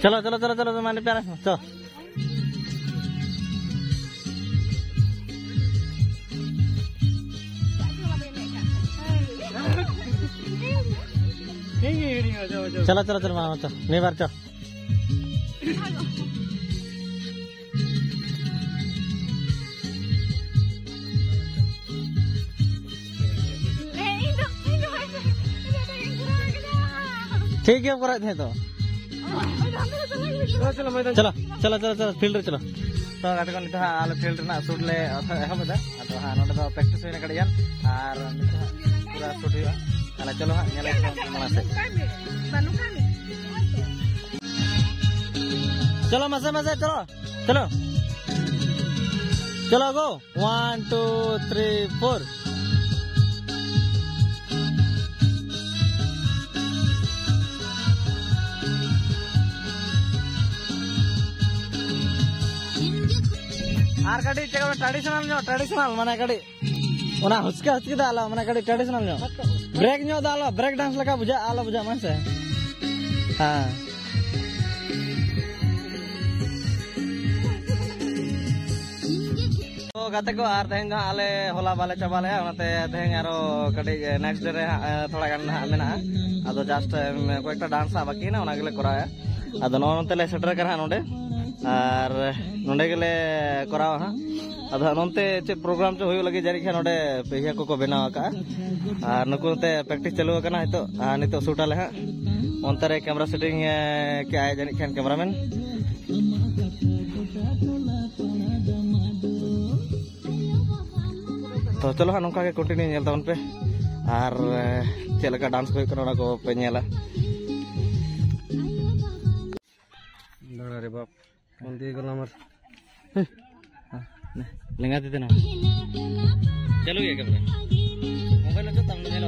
चलो चलो चलो चलो माने प्यारा चलो चलो चलो चलो मामा चलो नहीं बार चलो ठीक है करा थे तो चलो चलो चलो चलो चलो फील्ड चलो तो गाते को नित आले फील्ड ना शूट ले एहबदा अतो हा नोडे दो प्रैक्टिस होइना कड़ियान आर नित पूरा शूट हुआ अला चलो हा नेले मासे चलो मसे मसे चलो चलो चलो गो 1 2 3 4 आर कड़ी ट्रेडिशनल माने कड़ी ओना हुचका हुचकी दा आलो माने कड़ी ट्रेडिशनल नो ब्रेक नो दा आलो ब्रेक डांस लका बुझा आलो बुझा मासे हां तो गाते को आर देन आले होला बाले चाबाले ओनाते देन आरो कड़ी नेक्स्ट डे रे थोड़ा गान मेना आदो जस्ट कोइटा डांस बाकी ना ओना गेले कराया आदो नोनते ले सेटर करा नोडे और नोडे गेले करावा हा आदो नोनते चे प्रोग्राम चो होयो लगे जारी खा नोडे पेहिया को बनावा का और नकुते प्रैक्टिस चालू करना है तो नितो शूटाले हा ओनते रे कैमरा सेटिंग के आए जानी खान कैमरामैन तो चलो हाँ नौका के कंटिन्यू नेल ताबन पे और चेल का डांस को पे नेला दाड़ा रे बाप मंदी गला मर लेंगा देते ना चलो ये कैमरा मोबाइल जो तंग नेला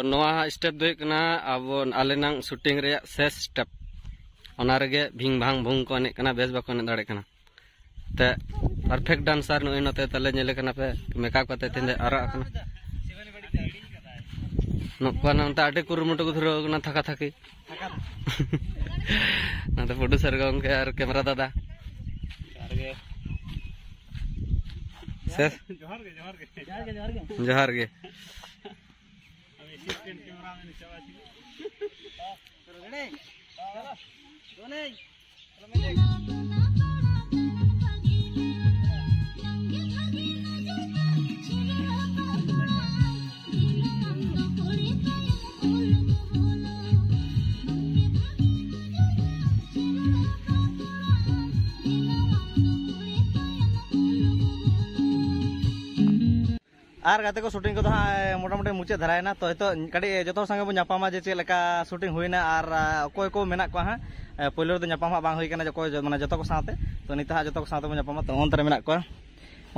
नवा स्टेप दो कना अब आलेनांग शूटिंग रे शेष स्टेप ओना रेगे भिंग भांग भुंग को ने कना बेस बाको ने दाड़े कना ते परफेक्ट डांसर नो इनते तले नेले कना पे मेकअप कते तिंदे आरा कना नोकवाना उनता आटे कुरुमुटु को धरो कना थका थकी ना तो फोटो सर गम के यार कैमरा दादा शेष जोहार गे आर गाते को शूटिंग को तो मोटामुटी मुचाद धरायना तो हयतो कड़ी जो संगे बो नापामा जे चेलेका शूटिंग हुईना और अकोय को मेना को हां पहिलो तो नापामा बांग हुई kana जको माने जतो को साथे तो निता जतो को साथे बो नापामा तो ओनतरे मेना को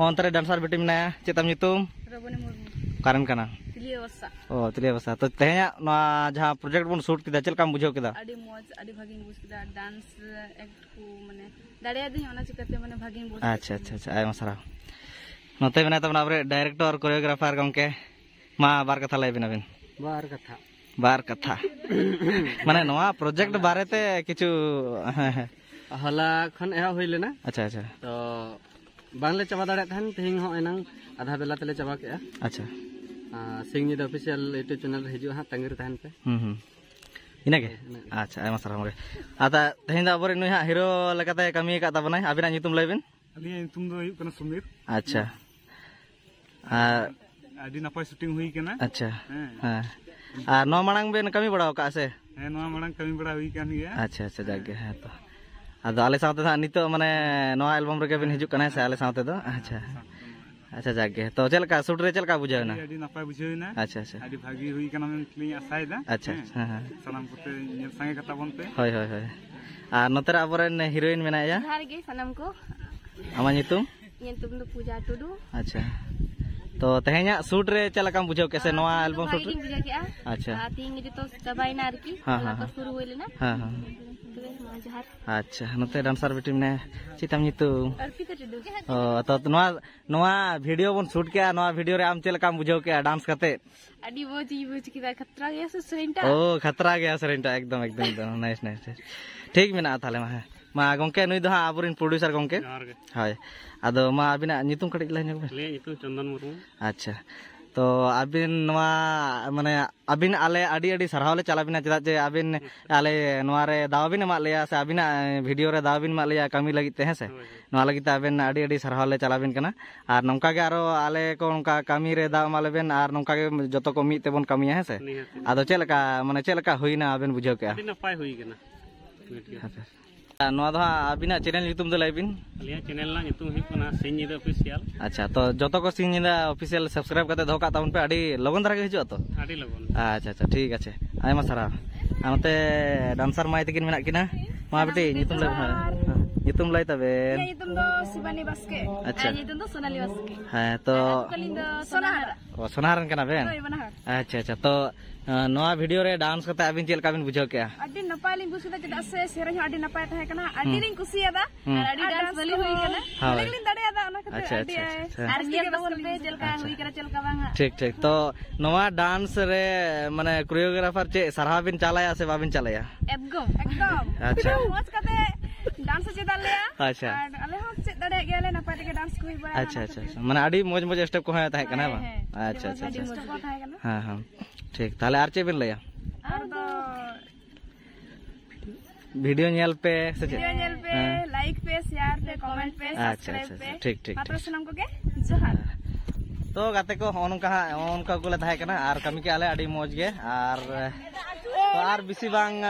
ओनतरे डांसर बेटी मेना चेतम नितुम रबनी मुर्मू कारण kana तिलियावसा ओ तिलियावसा तो तेया ना जहां प्रोजेक्ट बन शूट किदा चेलकाम बुझाव किदा अडी मौज अडी भागिन बुझ किदा डांस एक्ट को माने दाड़िया दी ओना चिकते माने भागिन बुझ अच्छा अच्छा अच्छा आय मसरा नोते मेना तबना आपरे डायरेक्टर और कोरियोग्राफर गमके मा बार कथा लै बिना बिन बार कथा माने नोआ प्रोजेक्ट बारेते किछु हला खन एहा होई लेना अच्छा अच्छा तो बांगले चाबा दाड़े थान तेहिं हो एनंग आधा बेला तले चाबा के अच्छा सिंगनी द ऑफिशियल यूट्यूब चैनल हिजु हा तंगरी थान पे इनागे अच्छा आयमा सारा मगे आता तेहें दा अबरे नुई हा हिरो लेकाते कमी का ताबनाय आबिना nyutum लाइबेन अली nyutum दो हुई कना सुमित अच्छा आदि नपाय शूटिंग हुई कना अच्छा हां आ नो मांग बेन कमी बड़ा का से हे नो मांग कमी बड़ा हुई कान गया अच्छा अच्छा जागे है तो आदो आले साथे दा नितो माने नो एल्बम रे बिन हिजुक कना से आले साथे दो अच्छा अच्छा जागे तो चलका शूट रे चलका बुझावना आदि नपाय बुझावना अच्छा अच्छा आदि भागी हुई कना में क्लीन आसायदा अच्छा हां सलाम कोते नेल संगे कथा बनते होय होय होय आ नतरा अबरेन हीरोइन मेनाया जहार गे सनम को आमा nyutum दो पूजा टुडू अच्छा तो तेहें शूट रे चलका बुझाव कैसे नवा एल्बम शूट बुझा के अच्छा तीन तो चबाइना आरकी तो शुरू होई लेना हां हां जहार अच्छा नते डांसर बेटी ने चिताम nyutum अर्पिता टुडू तो नवा वीडियो बन शूट के नवा वीडियो रे आम चलका बुझाव के डांस करते अडी बुझ किदा खतरा गया सरेंटा ओ खतरा गया सरेंटा एकदम एकदम एकदम नाइस नाइस ठीक मेना ताले मा गंके नुई दो आबुरिन प्रोड्यूसर गंके हाय आदो मा अबिना nyutum कड़ी ला ᱧᱮᱞ ले nyutum चंदन मुर्मू अच्छा तो अबिन नवा माने अबिन आले अडी अडी सरहाव ले चलाबिना चदा जे अबिन आले नवा रे दावबिन मा लेया से अबिना वीडियो रे दावबिन मा लेया कमी लगी ते है से नवा लगी ते अबिन अडी अडी सरहाव ले चलाबिन कना आर नंका गे आरो आले को नंका कमी रे दाव मा लेबेन आर नंका गे जतो को मी तेबन कमिया है से आदो चेलका माने चेलका होइना अबिन बुझाव के अबिन नपाय होई कना नवा दो अबिना चैनल nyutum दो लाइबिन अलिया चैनल ना nyutum हुई कना सिंह ऑफिशियल अच्छा तो जतो को सिंह ऑफिशियल सब्सक्राइब करते दो का ताउन पे अडी लगन धरा के हिजो तो अडी लगन अच्छा अच्छा ठीक আছে आयमा सारा आमते डांसर माई तकिन मेना किना मा बेटी nyutum लाई तबे nyutum दो शिवानी बास्के अच्छा nyutum दो सोनाली बास्के हां तो कलिन दो सोनाहार ओ सोनाहारन कना बेन अच्छा अच्छा तो नवा वीडियो रे डांस करते अबिन चेल का बिन बुझाव के अडी नपाय लिन बुझदा चदा से सेरन अडी नपाय थाहे कना अडी लिन कुसियादा और अडी डांस बली हुई कना लिन दाड़ेयादा ओना कते अडी आर के बसन पे चलका हुई करा चलका बांगा ठीक ठीक तो नवा डांस रे माने कोरियोग्राफर चे सरहा बिन चलाया से बाबिन चलाया एकदम अच्छा मौज कते डांस चेदा लेया अच्छा अले हो चेद दाड़े गेले नपाय के डांस कोई बड़ा अच्छा अच्छा माने अडी मौज मौज स्टेप को है थाहे कना बा अच्छा अच्छा हां हां ठीक ताले आर चे बिन लया और दो वीडियो नेल पे से वीडियो नेल पे लाइक पे शेयर पे कमेंट पे सब्सक्राइब पे ठीक ठीक मात्र सनम को के जोहार तो गाते को उनका को ले थाहे कना आर कमी के आले अडी मौज गे आर तो आर बिसी बांग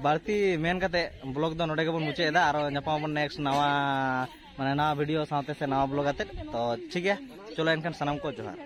बारती मेन कते ब्लॉग दो नोडे के बन मुचे दा आरो ᱧᱟᱯᱟᱢ बन नेक्स्ट नवा माने नवा वीडियो साथे से नवा ब्लॉग आते तो ठीक है चलो इनखान सनम को जोहार।